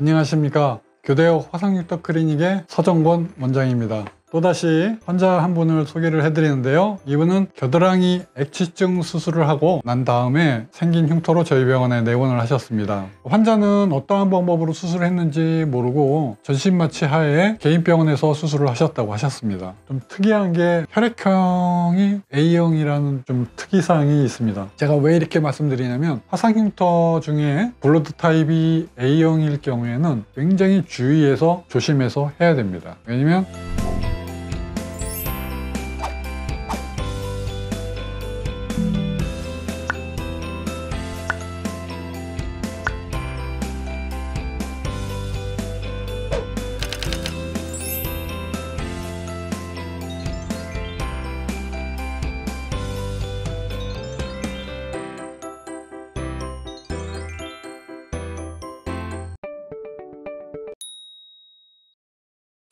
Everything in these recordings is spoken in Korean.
안녕하십니까. 교대역 화상육덕 클리닉의 서정권 원장입니다. 또다시 환자 한 분을 소개를 해드리는데요. 이분은 겨드랑이 액취증 수술을 하고 난 다음에 생긴 흉터로 저희 병원에 내원을 하셨습니다. 환자는 어떠한 방법으로 수술을 했는지 모르고 전신마취 하에 개인 병원에서 수술을 하셨다고 하셨습니다. 좀 특이한 게 혈액형이 A형이라는 좀 특이사항이 있습니다. 제가 왜 이렇게 말씀드리냐면 화상흉터 중에 블러드 타입이 A형일 경우에는 굉장히 주의해서 조심해서 해야 됩니다. 왜냐면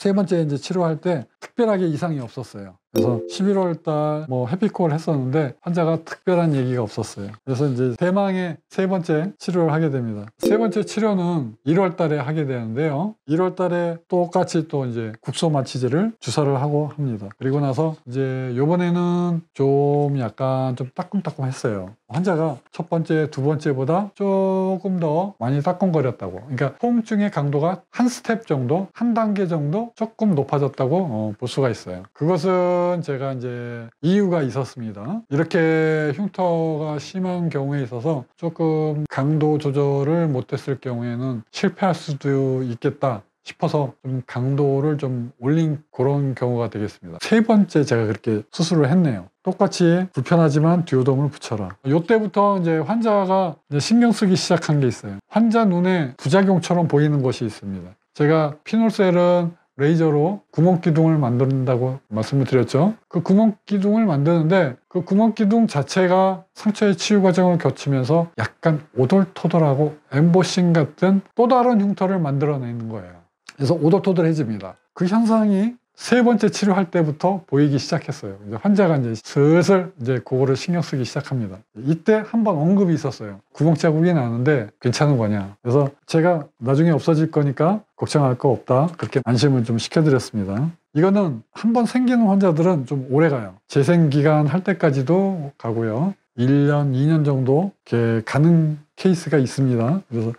세 번째 이제 치료할 때 특별하게 이상이 없었어요. 그래서 11월 달 해피콜 했었는데 환자가 특별한 얘기가 없었어요. 그래서 이제 대망의 세 번째 치료를 하게 됩니다. 세 번째 치료는 1월 달에 하게 되는데요. 1월 달에 똑같이 또 이제 국소 마취제를 주사를 하고 합니다. 그리고 나서 이제 요번에는 좀 약간 좀 따끔따끔했어요. 환자가 첫 번째, 두 번째보다 조금 더 많이 따끔거렸다고. 그러니까 통증의 강도가 한 스텝 정도, 한 단계 정도 조금 높아졌다고 볼 수가 있어요. 그것은 제가 이제 이유가 있었습니다. 이렇게 흉터가 심한 경우에 있어서 조금 강도 조절을 못했을 경우에는 실패할 수도 있겠다 싶어서 좀 강도를 좀 올린 그런 경우가 되겠습니다. 세 번째 제가 그렇게 수술을 했네요. 똑같이 불편하지만 듀오돔을 붙여라. 이때부터 이제 환자가 이제 신경 쓰기 시작한 게 있어요. 환자 눈에 부작용처럼 보이는 것이 있습니다. 제가 피놀셀은 레이저로 구멍기둥을 만든다고 말씀을 드렸죠. 그 구멍기둥을 만드는데 그 구멍기둥 자체가 상처의 치유 과정을 거치면서 약간 오돌토돌하고 엠보싱 같은 또 다른 흉터를 만들어내는 거예요. 그래서 오돌토돌해집니다. 그 현상이 세 번째 치료할 때부터 보이기 시작했어요. 이제 환자가 이제 슬슬 이제 그거를 신경 쓰기 시작합니다. 이때 한번 언급이 있었어요. 구멍 자국이 나는데 괜찮은 거냐. 그래서 제가 나중에 없어질 거니까 걱정할 거 없다. 그렇게 안심을 좀 시켜드렸습니다. 이거는 한번 생기는 환자들은 좀 오래 가요. 재생기간 할 때까지도 가고요. 1년, 2년 정도 이렇게 가는 케이스가 있습니다. 그래서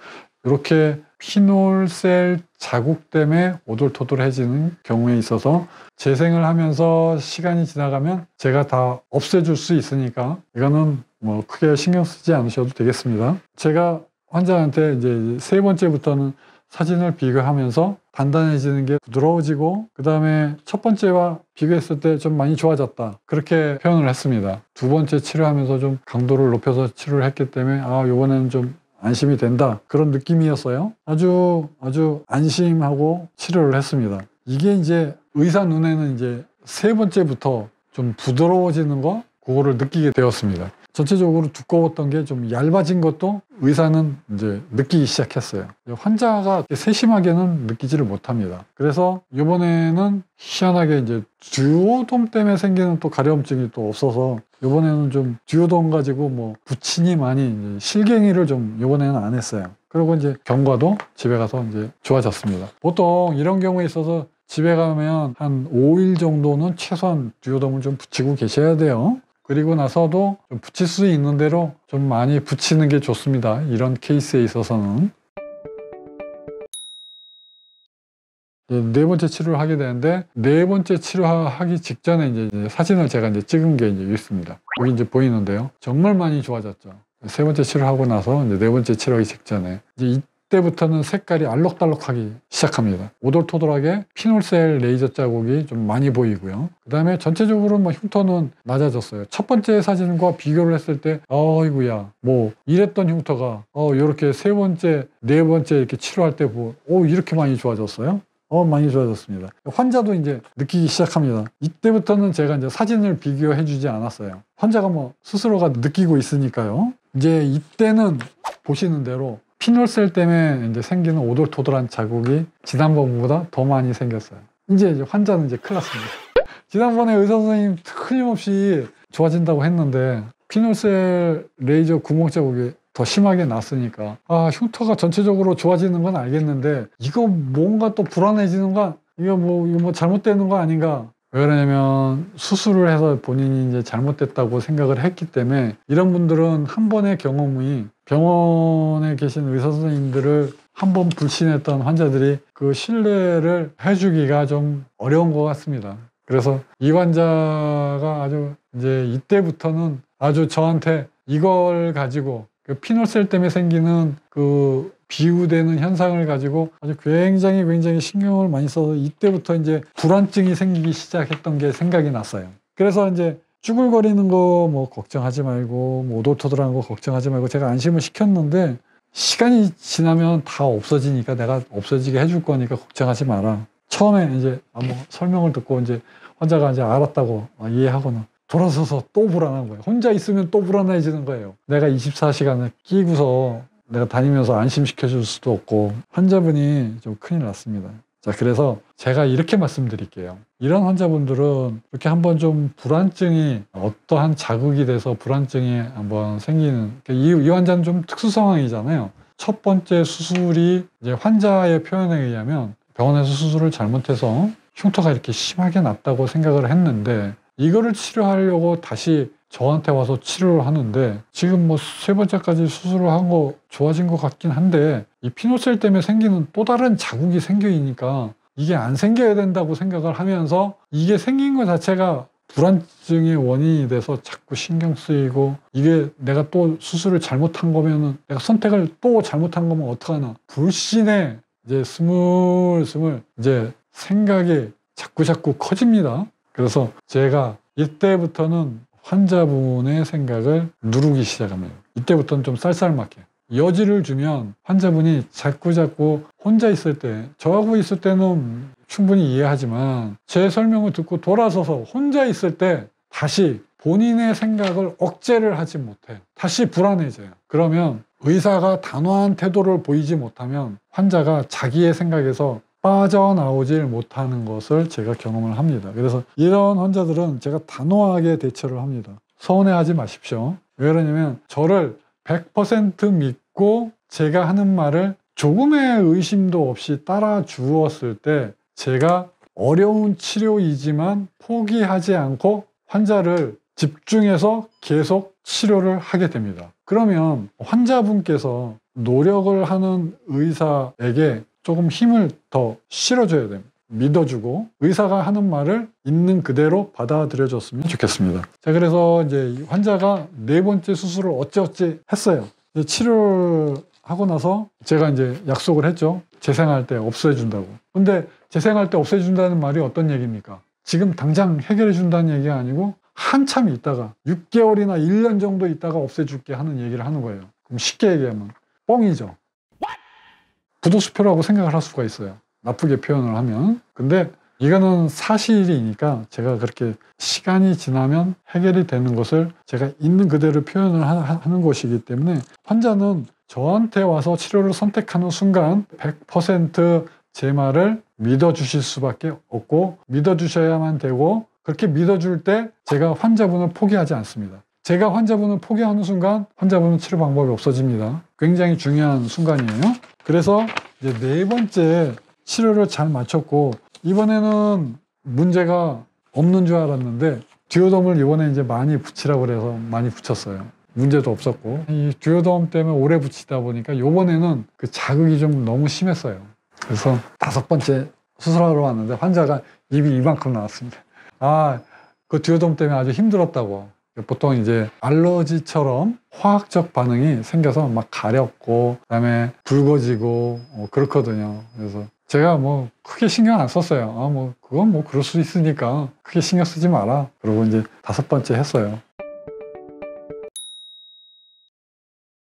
이렇게 피놀셀 자국 때문에 오돌토돌해지는 경우에 있어서 재생을 하면서 시간이 지나가면 제가 다 없애줄 수 있으니까 이거는 크게 신경 쓰지 않으셔도 되겠습니다. 제가 환자한테 이제 세 번째부터는 사진을 비교하면서 단단해지는 게 부드러워지고 그 다음에 첫 번째와 비교했을 때 좀 많이 좋아졌다 그렇게 표현을 했습니다. 두 번째 치료하면서 좀 강도를 높여서 치료를 했기 때문에 이번에는 좀 안심이 된다 그런 느낌이었어요. 아주 안심하고 치료를 했습니다. 이게 이제 의사 눈에는 이제 세 번째부터 좀 부드러워지는 거 그거를 느끼게 되었습니다. 전체적으로 두꺼웠던 게 좀 얇아진 것도 의사는 이제 느끼기 시작했어요. 환자가 세심하게는 느끼지를 못합니다. 그래서 이번에는 희한하게 이제 듀오돔 때문에 생기는 또 가려움증이 또 없어서 이번에는 좀 듀오돔 가지고 붙이니 많이 실갱이를 좀 이번에는 안 했어요. 그리고 이제 경과도 집에 가서 이제 좋아졌습니다. 보통 이런 경우에 있어서 집에 가면 한 5일 정도는 최소한 듀오돔을 좀 붙이고 계셔야 돼요. 그리고 나서도 좀 붙일 수 있는 대로 좀 많이 붙이는 게 좋습니다. 이런 케이스에 있어서는. 네 번째 치료를 하게 되는데 네 번째 치료하기 직전에 이제 사진을 제가 이제 찍은 게 이제 있습니다. 여기 이제 보이는데요. 정말 많이 좋아졌죠. 세 번째 치료하고 나서 이제 네 번째 치료하기 직전에 이제 이때부터는 색깔이 알록달록하기 시작합니다. 오돌토돌하게 피놀셀 레이저 자국이 좀 많이 보이고요. 그 다음에 전체적으로 흉터는 낮아졌어요. 첫 번째 사진과 비교를 했을 때 어이구야 이랬던 흉터가 이렇게 세 번째, 네 번째 이렇게 치료할 때 이렇게 많이 좋아졌어요. 많이 좋아졌습니다. 환자도 이제 느끼기 시작합니다. 이때부터는 제가 이제 사진을 비교해 주지 않았어요. 환자가 스스로가 느끼고 있으니까요. 이제 이때는 보시는 대로 피놀셀 때문에 이제 생기는 오돌토돌한 자국이 지난번보다 더 많이 생겼어요. 이제 환자는 이제 큰일 났습니다. 지난번에 의사 선생님 틀림없이 좋아진다고 했는데 피놀셀 레이저 구멍 자국이 더 심하게 났으니까 흉터가 전체적으로 좋아지는 건 알겠는데 이거 뭔가 또 불안해지는 거, 이거 뭐 잘못되는 거 아닌가. 왜 그러냐면 수술을 해서 본인이 이제 잘못됐다고 생각을 했기 때문에, 이런 분들은 한 번의 경험이 병원에 계신 의사 선생님들을 한 번 불신했던 환자들이 그 신뢰를 해주기가 좀 어려운 것 같습니다. 그래서 이 환자가 아주 이제 이때부터는 아주 저한테 이걸 가지고 그 피놀셀 때문에 생기는 그 비우되는 현상을 가지고 아주 굉장히 신경을 많이 써서 이때부터 이제 불안증이 생기기 시작했던 게 생각이 났어요. 그래서 이제 쭈글거리는 거 뭐 걱정하지 말고, 뭐 오돌토돌한 거 걱정하지 말고 제가 안심을 시켰는데, 시간이 지나면 다 없어지니까 내가 없어지게 해줄 거니까 걱정하지 마라. 처음에 이제 뭐 설명을 듣고 이제 환자가 이제 알았다고 이해하고는 돌아서서 또 불안한 거예요. 혼자 있으면 또 불안해지는 거예요. 내가 24시간을 끼고서 내가 다니면서 안심시켜줄 수도 없고, 환자분이 좀 큰일 났습니다. 자, 그래서 제가 이렇게 말씀드릴게요. 이런 환자분들은 이렇게 한번 좀 불안증이, 어떠한 자극이 돼서 불안증이 한번 생기는, 이 환자는 좀 특수 상황이잖아요. 첫 번째 수술이 이제 환자의 표현에 의하면 병원에서 수술을 잘못해서 흉터가 이렇게 심하게 났다고 생각을 했는데, 이거를 치료하려고 다시 저한테 와서 치료를 하는데, 지금 뭐 세 번째까지 수술을 한 거 좋아진 것 같긴 한데, 이 피노셀 때문에 생기는 또 다른 자국이 생겨 있으니까 이게 안 생겨야 된다고 생각을 하면서, 이게 생긴 것 자체가 불안증의 원인이 돼서 자꾸 신경 쓰이고, 이게 내가 또 수술을 잘못한 거면은, 내가 선택을 또 잘못한 거면 어떡하나, 불신에 이제 스물스물 이제 생각이 자꾸 커집니다. 그래서 제가 이때부터는 환자분의 생각을 누르기 시작합니다. 이때부터는 좀 쌀쌀맞게 여지를 주면 환자분이 자꾸 혼자 있을 때, 저하고 있을 때는 충분히 이해하지만 제 설명을 듣고 돌아서서 혼자 있을 때 다시 본인의 생각을 억제를 하지 못해. 다시 불안해져요. 그러면 의사가 단호한 태도를 보이지 못하면 환자가 자기의 생각에서 빠져나오질 못하는 것을 제가 경험을 합니다. 그래서 이런 환자들은 제가 단호하게 대처를 합니다. 서운해하지 마십시오. 왜 그러냐면 저를 100% 믿고 제가 하는 말을 조금의 의심도 없이 따라 주었을 때, 제가 어려운 치료이지만 포기하지 않고 환자를 집중해서 계속 치료를 하게 됩니다. 그러면 환자분께서 노력을 하는 의사에게 조금 힘을 더 실어줘야 됩니다. 믿어주고 의사가 하는 말을 있는 그대로 받아들여줬으면 좋겠습니다. 자, 그래서 이제 환자가 네 번째 수술을 어찌어찌 했어요. 치료를 하고 나서 제가 이제 약속을 했죠. 재생할 때 없애준다고. 근데 재생할 때 없애준다는 말이 어떤 얘기입니까? 지금 당장 해결해준다는 얘기가 아니고 한참 있다가 6개월이나 1년 정도 있다가 없애줄게 하는 얘기를 하는 거예요. 그럼 쉽게 얘기하면 뻥이죠. 부도수표라고 생각을 할 수가 있어요. 나쁘게 표현을 하면. 근데 이거는 사실이니까 제가 그렇게 시간이 지나면 해결이 되는 것을 제가 있는 그대로 표현을 하는 것이기 때문에, 환자는 저한테 와서 치료를 선택하는 순간 100% 제 말을 믿어주실 수밖에 없고, 믿어주셔야만 되고, 그렇게 믿어줄 때 제가 환자분을 포기하지 않습니다. 제가 환자분을 포기하는 순간 환자분은 치료 방법이 없어집니다. 굉장히 중요한 순간이에요. 그래서 이제 네 번째 치료를 잘 마쳤고, 이번에는 문제가 없는 줄 알았는데 듀오덤을 이번에 이제 많이 붙이라고 그래서 많이 붙였어요. 문제도 없었고, 이 듀오덤 때문에 오래 붙이다 보니까 이번에는 그 자극이 좀 너무 심했어요. 그래서 5번째 수술하러 왔는데 환자가 입이 이만큼 나왔습니다. 그 듀오덤 때문에 아주 힘들었다고. 보통 이제 알러지처럼 화학적 반응이 생겨서 막 가렵고 그다음에 붉어지고 그렇거든요. 그래서 제가 뭐 크게 신경 안 썼어요. 그건 뭐 그럴 수 있으니까 크게 신경 쓰지 마라. 그러고 이제 5번째 했어요.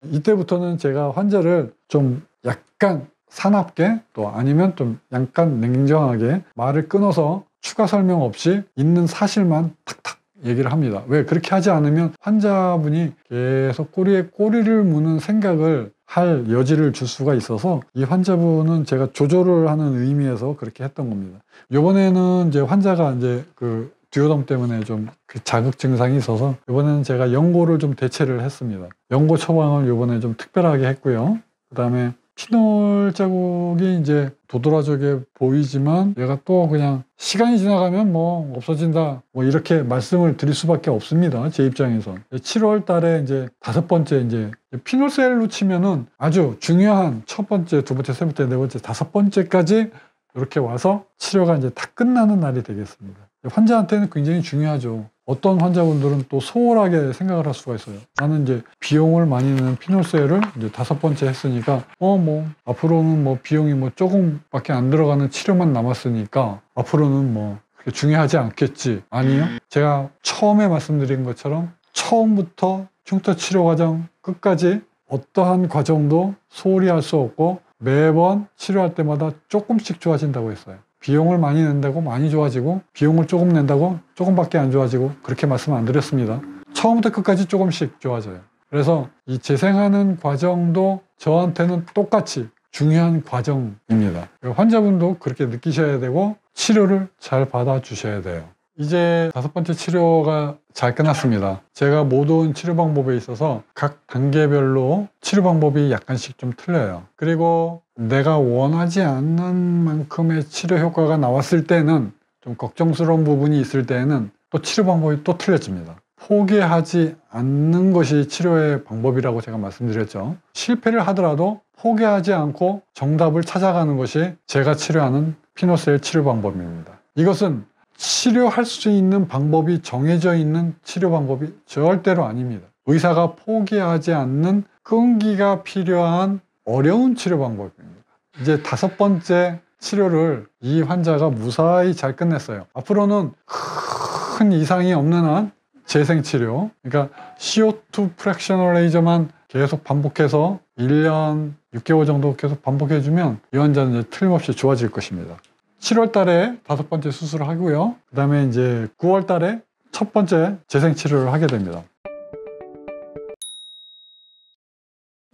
이때부터는 제가 환자를 좀 약간 사납게, 또 아니면 좀 약간 냉정하게 말을 끊어서 추가 설명 없이 있는 사실만 탁탁 얘기를 합니다. 왜 그렇게 하지 않으면 환자분이 계속 꼬리에 꼬리를 무는 생각을 할 여지를 줄 수가 있어서, 이 환자분은 제가 조절을 하는 의미에서 그렇게 했던 겁니다. 이번에는 이제 환자가 이제 그 두어담 때문에 좀 그 자극 증상이 있어서 이번에는 제가 연고를 좀 대체를 했습니다. 연고 처방을 이번에 좀 특별하게 했고요. 그 다음에 피놀 자국이 이제 도드라지게 보이지만 얘가 또 그냥 시간이 지나가면 뭐 없어진다 뭐 이렇게 말씀을 드릴 수밖에 없습니다. 제 입장에서 7월 달에 이제 5번째 이제 피놀셀로 치면은 아주 중요한 첫 번째, 두 번째, 세 번째, 네 번째, 5번째까지 이렇게 와서 치료가 이제 다 끝나는 날이 되겠습니다. 환자한테는 굉장히 중요하죠. 어떤 환자분들은 또 소홀하게 생각을 할 수가 있어요. 나는 이제 비용을 많이 내는 피놀셀을 이제 5번째 했으니까 뭐 앞으로는 뭐 비용이 뭐 조금밖에 안 들어가는 치료만 남았으니까 앞으로는 뭐 그렇게 중요하지 않겠지. 아니요. 제가 처음에 말씀드린 것처럼 처음부터 흉터 치료 과정 끝까지 어떠한 과정도 소홀히 할 수 없고 매번 치료할 때마다 조금씩 좋아진다고 했어요. 비용을 많이 낸다고 많이 좋아지고 비용을 조금 낸다고 조금밖에 안 좋아지고 그렇게 말씀 안 드렸습니다. 처음부터 끝까지 조금씩 좋아져요. 그래서 이 재생하는 과정도 저한테는 똑같이 중요한 과정입니다. 환자분도 그렇게 느끼셔야 되고 치료를 잘 받아주셔야 돼요. 이제 5번째 치료가 잘 끝났습니다. 제가 모든 치료 방법에 있어서 각 단계별로 치료 방법이 약간씩 좀 틀려요. 그리고 내가 원하지 않는 만큼의 치료 효과가 나왔을 때는 좀 걱정스러운 부분이 있을 때는 또 치료 방법이 또 틀려집니다. 포기하지 않는 것이 치료의 방법이라고 제가 말씀드렸죠. 실패를 하더라도 포기하지 않고 정답을 찾아가는 것이 제가 치료하는 피놀셀 치료 방법입니다. 이것은 치료할 수 있는 방법이 정해져 있는 치료 방법이 절대로 아닙니다. 의사가 포기하지 않는 끈기가 필요한 어려운 치료 방법입니다. 이제 5번째 치료를 이 환자가 무사히 잘 끝냈어요. 앞으로는 큰 이상이 없는 한 재생치료, 그러니까 CO2 프랙셔널 레이저만 계속 반복해서 1년 6개월 정도 계속 반복해주면 이 환자는 이제 틀림없이 좋아질 것입니다. 7월 달에 5번째 수술을 하고요. 그 다음에 이제 9월 달에 첫 번째 재생치료를 하게 됩니다.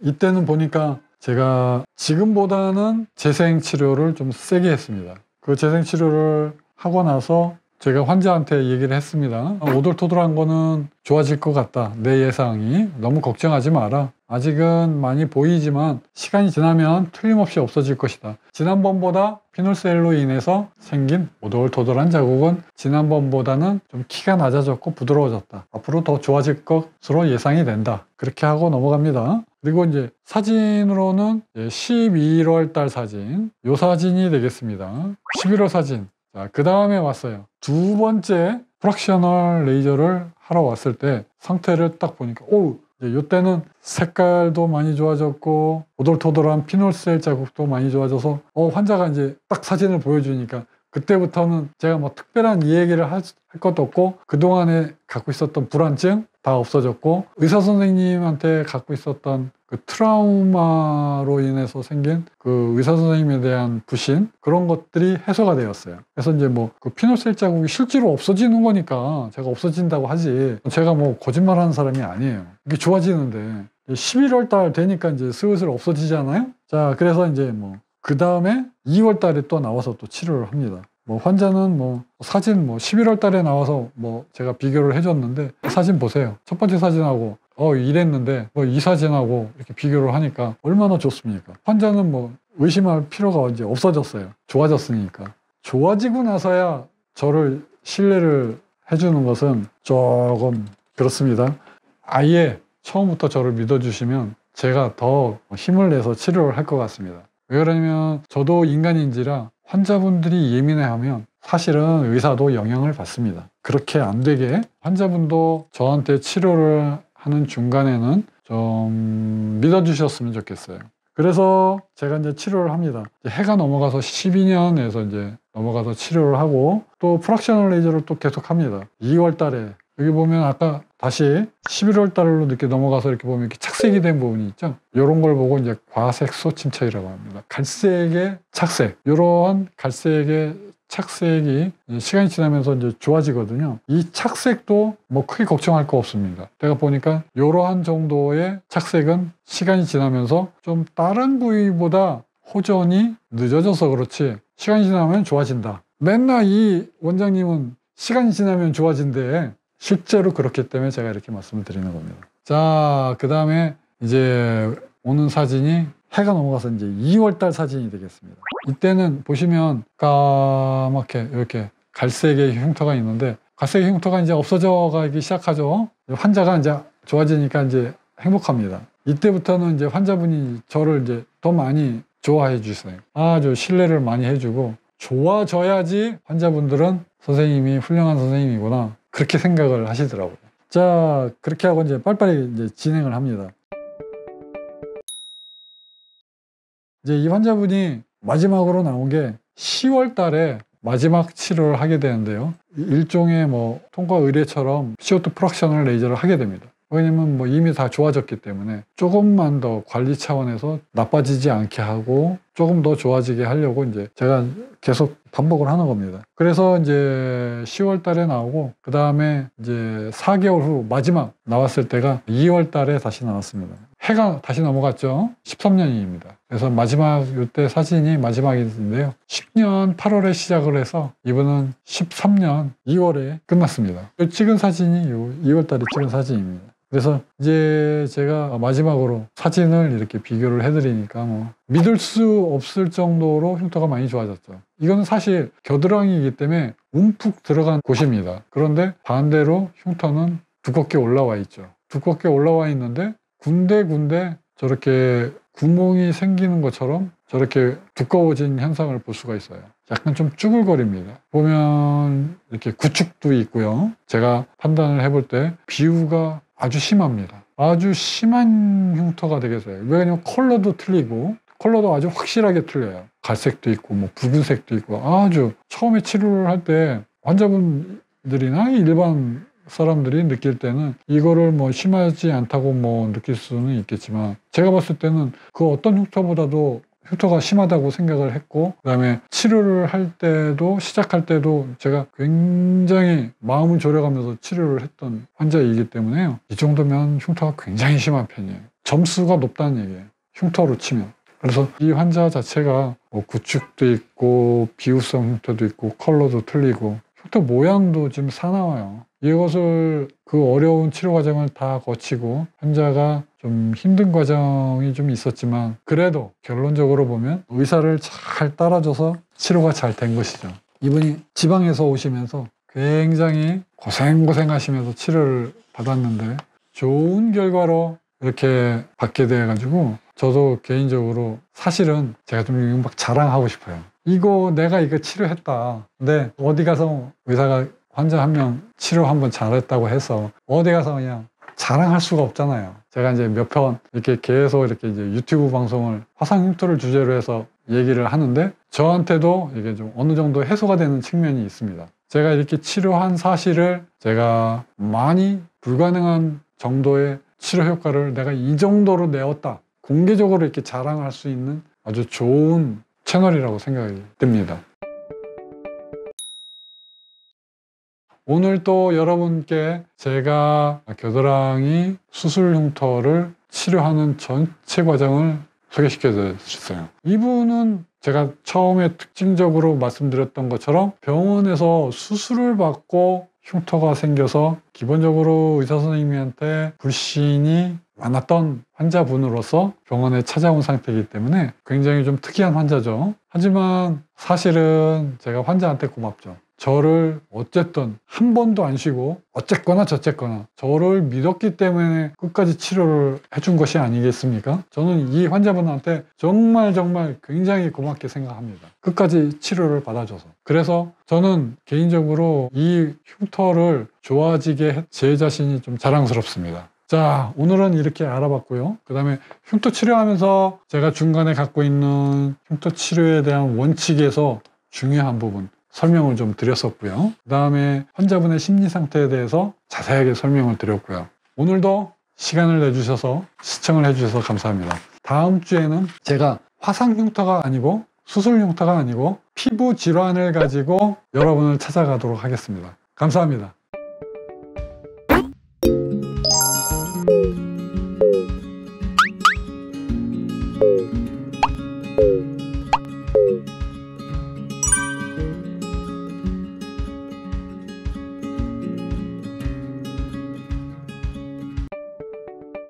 이때는 보니까 제가 지금보다는 재생치료를 좀 세게 했습니다. 그 재생치료를 하고 나서 제가 환자한테 얘기를 했습니다. 오돌토돌한 거는 좋아질 것 같다. 내 예상이. 너무 걱정하지 마라. 아직은 많이 보이지만 시간이 지나면 틀림없이 없어질 것이다. 지난번보다 피놀셀로 인해서 생긴 오돌토돌한 자국은 지난번보다는 좀 키가 낮아졌고 부드러워졌다. 앞으로 더 좋아질 것으로 예상이 된다. 그렇게 하고 넘어갑니다. 그리고 이제 사진으로는 11월 달 사진, 요 사진이 되겠습니다. 11월 사진. 자, 그 다음에 왔어요. 2번째 프랙셔널 레이저를 하러 왔을 때 상태를 딱 보니까 이때는 색깔도 많이 좋아졌고 오돌토돌한 피놀셀 자국도 많이 좋아져서 환자가 이제 딱 사진을 보여주니까 그때부터는 제가 뭐 특별한 이 얘기를 할 것도 없고 그동안에 갖고 있었던 불안증 다 없어졌고 의사 선생님한테 갖고 있었던 그 트라우마로 인해서 생긴 그 의사 선생님에 대한 불신 그런 것들이 해소가 되었어요. 그래서 이제 뭐 그 피놀셀 자국이 실제로 없어지는 거니까 제가 없어진다고 하지 제가 뭐 거짓말하는 사람이 아니에요. 이게 좋아지는데 11월 달 되니까 이제 슬슬 없어지잖아요. 자, 그래서 이제 뭐 그 다음에 2월 달에 또 나와서 또 치료를 합니다. 뭐 환자는 뭐 사진 11월 달에 나와서 뭐 제가 비교를 해줬는데 사진 보세요. 첫 번째 사진하고 이랬는데 뭐 이 사진하고 이렇게 비교를 하니까 얼마나 좋습니까? 환자는 뭐 의심할 필요가 이제 없어졌어요. 좋아졌으니까. 좋아지고 나서야 저를 신뢰를 해주는 것은 조금 그렇습니다. 아예 처음부터 저를 믿어주시면 제가 더 힘을 내서 치료를 할 것 같습니다. 왜 그러냐면 저도 인간인지라 환자분들이 예민해하면 사실은 의사도 영향을 받습니다. 그렇게 안 되게 환자분도 저한테 치료를 하는 중간에는 좀 믿어주셨으면 좋겠어요. 그래서 제가 이제 치료를 합니다. 해가 넘어가서 12년에서 이제 넘어가서 치료를 하고 또 프랙셔널 레이저를 또 계속 합니다. 2월 달에 여기 보면 아까 다시 11월 달로 이렇게 넘어가서 이렇게 보면 이렇게 착색이 된 부분이 있죠. 이런 걸 보고 이제 과색소 침착이라고 합니다. 갈색의 착색. 이러한 갈색의 착색이 시간이 지나면서 이제 좋아지거든요. 이 착색도 뭐 크게 걱정할 거 없습니다. 내가 보니까 이러한 정도의 착색은 시간이 지나면서 좀 다른 부위보다 호전이 늦어져서 그렇지 시간이 지나면 좋아진다. 맨날 이 원장님은 시간이 지나면 좋아진대. 실제로 그렇기 때문에 제가 이렇게 말씀을 드리는 겁니다. 자, 그 다음에 이제 오는 사진이 해가 넘어가서 이제 2월달 사진이 되겠습니다. 이때는 보시면 까맣게 이렇게 갈색의 흉터가 있는데, 갈색의 흉터가 이제 없어져 가기 시작하죠. 환자가 이제 좋아지니까 이제 행복합니다. 이때부터는 이제 환자분이 저를 이제 더 많이 좋아해 주세요. 아주 신뢰를 많이 해주고, 좋아져야지 환자분들은 선생님이 훌륭한 선생님이구나, 그렇게 생각을 하시더라고요. 자, 그렇게 하고 이제 빨리빨리 이제 진행을 합니다. 이제 이 환자분이 마지막으로 나온 게 10월 달에 마지막 치료를 하게 되는데요. 일종의 뭐 통과 의례처럼 CO2 프락션을 레이저를 하게 됩니다. 왜냐면 뭐 이미 다 좋아졌기 때문에 조금만 더 관리 차원에서 나빠지지 않게 하고 조금 더 좋아지게 하려고 이제 제가 계속 반복을 하는 겁니다. 그래서 이제 10월 달에 나오고, 그 다음에 이제 4개월 후 마지막 나왔을 때가 2월 달에 다시 나왔습니다. 해가 다시 넘어갔죠. 13년입니다. 그래서 마지막 이때 사진이 마지막인데요. 10년 8월에 시작을 해서 이분은 13년 2월에 끝났습니다. 찍은 사진이 2월 달에 찍은 사진입니다. 그래서 이제 제가 마지막으로 사진을 이렇게 비교를 해드리니까 뭐 믿을 수 없을 정도로 흉터가 많이 좋아졌죠. 이거는 사실 겨드랑이이기 때문에 움푹 들어간 곳입니다. 그런데 반대로 흉터는 두껍게 올라와 있죠. 두껍게 올라와 있는데 군데군데 저렇게 구멍이 생기는 것처럼 저렇게 두꺼워진 현상을 볼 수가 있어요. 약간 좀 쭈글거립니다. 보면 이렇게 구축도 있고요. 제가 판단을 해볼 때 비유가 아주 심합니다. 아주 심한 흉터가 되겠어요. 왜냐면 컬러도 틀리고, 컬러도 아주 확실하게 틀려요. 갈색도 있고 뭐 붉은색도 있고, 아주 처음에 치료를 할 때 환자분들이나 일반 사람들이 느낄 때는 이거를 뭐 심하지 않다고 뭐 느낄 수는 있겠지만, 제가 봤을 때는 그 어떤 흉터보다도 흉터가 심하다고 생각을 했고, 그 다음에 치료를 할 때도, 시작할 때도 제가 굉장히 마음을 졸여가면서 치료를 했던 환자이기 때문에요. 이 정도면 흉터가 굉장히 심한 편이에요. 점수가 높다는 얘기예요. 흉터로 치면. 그래서 이 환자 자체가 뭐 구축도 있고 비우성 흉터도 있고 컬러도 틀리고 흉터 모양도 지금 사나워요. 이것을, 그 어려운 치료 과정을 다 거치고 환자가 좀 힘든 과정이 좀 있었지만, 그래도 결론적으로 보면 의사를 잘 따라줘서 치료가 잘 된 것이죠. 이분이 지방에서 오시면서 굉장히 고생하시면서 치료를 받았는데 좋은 결과로 이렇게 받게 돼가지고, 저도 개인적으로 사실은 제가 좀 막 자랑하고 싶어요. 내가 이거 치료했다. 근데 어디 가서 의사가 환자 한 명 치료 한번 잘했다고 해서 어디 가서 그냥 자랑할 수가 없잖아요. 제가 이제 몇 편 이렇게 계속 이렇게 이제 유튜브 방송을 화상 흉터를 주제로 해서 얘기를 하는데, 저한테도 이게 좀 어느 정도 해소가 되는 측면이 있습니다. 제가 이렇게 치료한 사실을, 제가 많이 불가능한 정도의 치료 효과를 내가 이 정도로 내었다, 공개적으로 이렇게 자랑할 수 있는 아주 좋은 채널이라고 생각이 듭니다. 오늘 또 여러분께 제가 겨드랑이 수술 흉터를 치료하는 전체 과정을 소개시켜 드렸어요. 이분은 제가 처음에 특징적으로 말씀드렸던 것처럼 병원에서 수술을 받고 흉터가 생겨서 기본적으로 의사 선생님한테 불신이 많았던 환자분으로서 병원에 찾아온 상태이기 때문에 굉장히 좀 특이한 환자죠. 하지만 사실은 제가 환자한테 고맙죠. 저를 어쨌든 한 번도 안 쉬고 어쨌거나 저쨌거나 저를 믿었기 때문에 끝까지 치료를 해준 것이 아니겠습니까? 저는 이 환자분한테 정말 굉장히 고맙게 생각합니다. 끝까지 치료를 받아줘서. 그래서 저는 개인적으로 이 흉터를 좋아지게 제 자신이 좀 자랑스럽습니다. 자, 오늘은 이렇게 알아봤고요. 그 다음에 흉터 치료하면서 제가 중간에 갖고 있는 흉터 치료에 대한 원칙에서 중요한 부분 설명을 좀 드렸었고요. 그 다음에 환자분의 심리 상태에 대해서 자세하게 설명을 드렸고요. 오늘도 시간을 내주셔서 시청을 해주셔서 감사합니다. 다음 주에는 제가 화상 흉터가 아니고 수술 흉터가 아니고 피부 질환을 가지고 여러분을 찾아가도록 하겠습니다. 감사합니다.